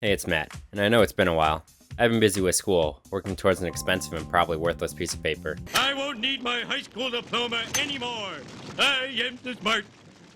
Hey, it's Matt, and I know it's been a while. I've been busy with school, working towards an expensive and probably worthless piece of paper. I won't need my high school diploma anymore. I am too smart.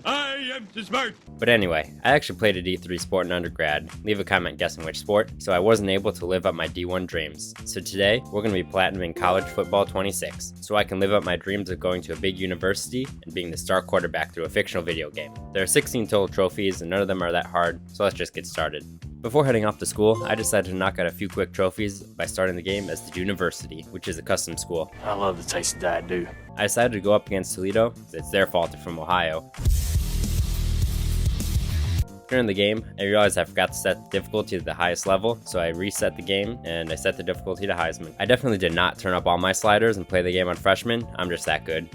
I am too smart. But anyway, I actually played a D3 sport in undergrad. Leave a comment guessing which sport, so I wasn't able to live up my D1 dreams. So today, we're going to be platinuming college football 26, so I can live up my dreams of going to a big university and being the star quarterback through a fictional video game. There are 16 total trophies, and none of them are that hard, so let's just get started. Before heading off to school, I decided to knock out a few quick trophies by starting the game as the University, which is a custom school. I love the taste of that, dude. I decided to go up against Toledo, because it's their fault they're from Ohio. During the game, I realized I forgot to set the difficulty to the highest level, so I reset the game and I set the difficulty to Heisman. I definitely did not turn up all my sliders and play the game on freshman. I'm just that good.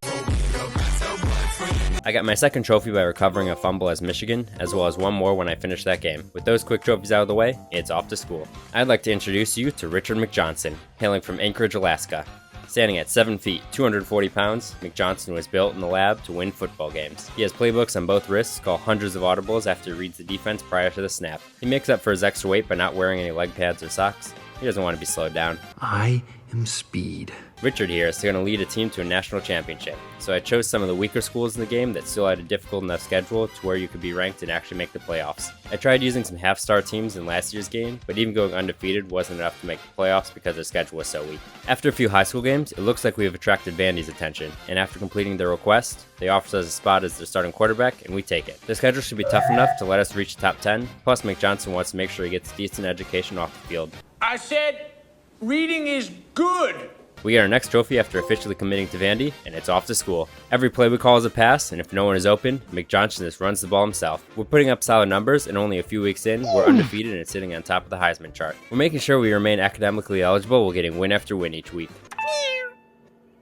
I got my second trophy by recovering a fumble as Michigan, as well as one more when I finished that game. With those quick trophies out of the way, it's off to school. I'd like to introduce you to Richard McJohnson, hailing from Anchorage, Alaska. Standing at 7 feet, 240 pounds, McJohnson was built in the lab to win football games. He has playbooks on both wrists, call hundreds of audibles after he reads the defense prior to the snap. He makes up for his extra weight by not wearing any leg pads or socks. He doesn't want to be slowed down. I am speed. Richard here is going to lead a team to a national championship, so I chose some of the weaker schools in the game that still had a difficult enough schedule to where you could be ranked and actually make the playoffs. I tried using some half-star teams in last year's game, but even going undefeated wasn't enough to make the playoffs because their schedule was so weak. After a few high school games, it looks like we have attracted Vandy's attention, and after completing their request, they offered us a spot as their starting quarterback, and we take it. The schedule should be tough enough to let us reach the top 10, plus McJohnson wants to make sure he gets a decent education off the field. I said reading is good. We get our next trophy after officially committing to Vandy, and it's off to school. Every play we call is a pass, and if no one is open, McJohnson just runs the ball himself. We're putting up solid numbers, and only a few weeks in, we're undefeated and sitting on top of the Heisman chart. We're making sure we remain academically eligible while getting win after win each week.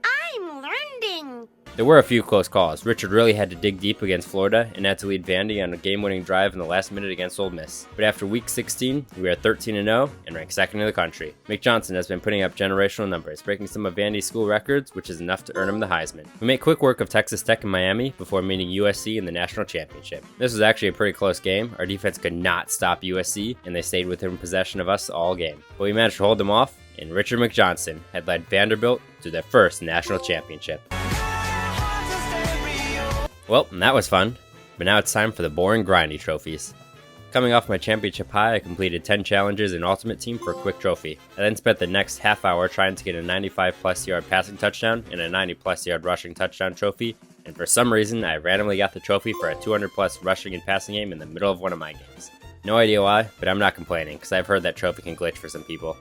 I'm learning. There were a few close calls. Richard really had to dig deep against Florida and had to lead Vandy on a game-winning drive in the last minute against Ole Miss. But after week 16, we are 13-0 and ranked second in the country. McJohnson has been putting up generational numbers, breaking some of Vandy's school records, which is enough to earn him the Heisman. We make quick work of Texas Tech and Miami before meeting USC in the national championship. This was actually a pretty close game. Our defense could not stop USC, and they stayed within possession of us all game. But we managed to hold them off, and Richard McJohnson had led Vanderbilt to their first national championship. Well, that was fun, but now it's time for the boring, grindy trophies. Coming off my championship high, I completed 10 challenges in Ultimate Team for a quick trophy. I then spent the next half hour trying to get a 95-plus yard passing touchdown and a 90-plus yard rushing touchdown trophy, and for some reason, I randomly got the trophy for a 200-plus rushing and passing game in the middle of one of my games. No idea why, but I'm not complaining, because I've heard that trophy can glitch for some people.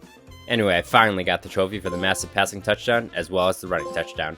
Anyway, I finally got the trophy for the massive passing touchdown, as well as the running touchdown.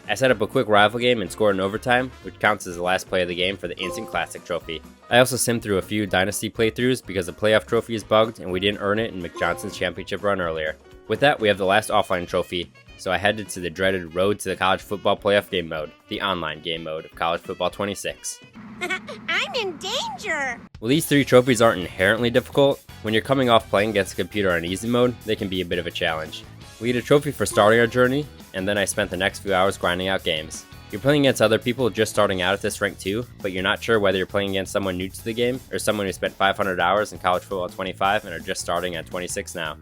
I set up a quick rival game and scored in overtime, which counts as the last play of the game for the Instant Classic trophy. I also simmed through a few Dynasty playthroughs because the playoff trophy is bugged and we didn't earn it in McJohnson's championship run earlier. With that, we have the last offline trophy, so I headed to the dreaded Road to the College Football Playoff game mode, the online game mode of College Football 26. I'm in danger. Well, these three trophies aren't inherently difficult. When you're coming off playing against a computer on easy mode, they can be a bit of a challenge. We get a trophy for starting our journey, and then I spent the next few hours grinding out games. You're playing against other people just starting out at this rank too, but you're not sure whether you're playing against someone new to the game or someone who spent 500 hours in College Football 25 and are just starting at 26 now.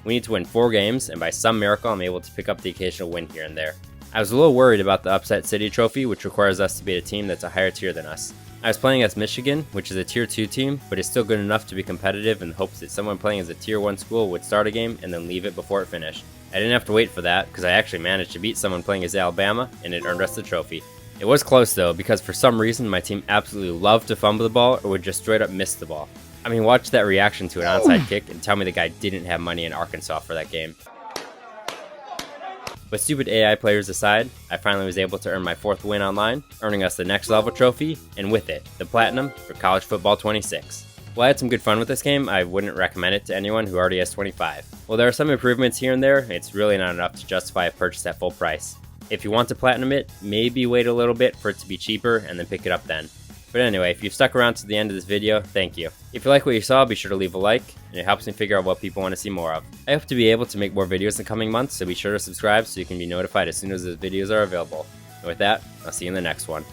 We need to win 4 games, and by some miracle I'm able to pick up the occasional win here and there. I was a little worried about the Upset City trophy, which requires us to beat a team that's a higher tier than us. I was playing as Michigan, which is a tier 2 team, but is still good enough to be competitive in the hopes that someone playing as a tier 1 school would start a game and then leave it before it finished. I didn't have to wait for that, because I actually managed to beat someone playing as Alabama, and it earned us the trophy. It was close though, because for some reason my team absolutely loved to fumble the ball or would just straight up miss the ball. I mean, watch that reaction to an onside kick and tell me the guy didn't have money in Arkansas for that game. With stupid AI players aside, I finally was able to earn my 4th win online, earning us the next level trophy, and with it, the Platinum for College Football 26. While I had some good fun with this game, I wouldn't recommend it to anyone who already has 25. While there are some improvements here and there, it's really not enough to justify a purchase at full price. If you want to Platinum it, maybe wait a little bit for it to be cheaper and then pick it up then. But anyway, if you've stuck around to the end of this video, thank you. If you like what you saw, be sure to leave a like, and it helps me figure out what people want to see more of. I hope to be able to make more videos in the coming months, so be sure to subscribe so you can be notified as soon as those videos are available. And with that, I'll see you in the next one.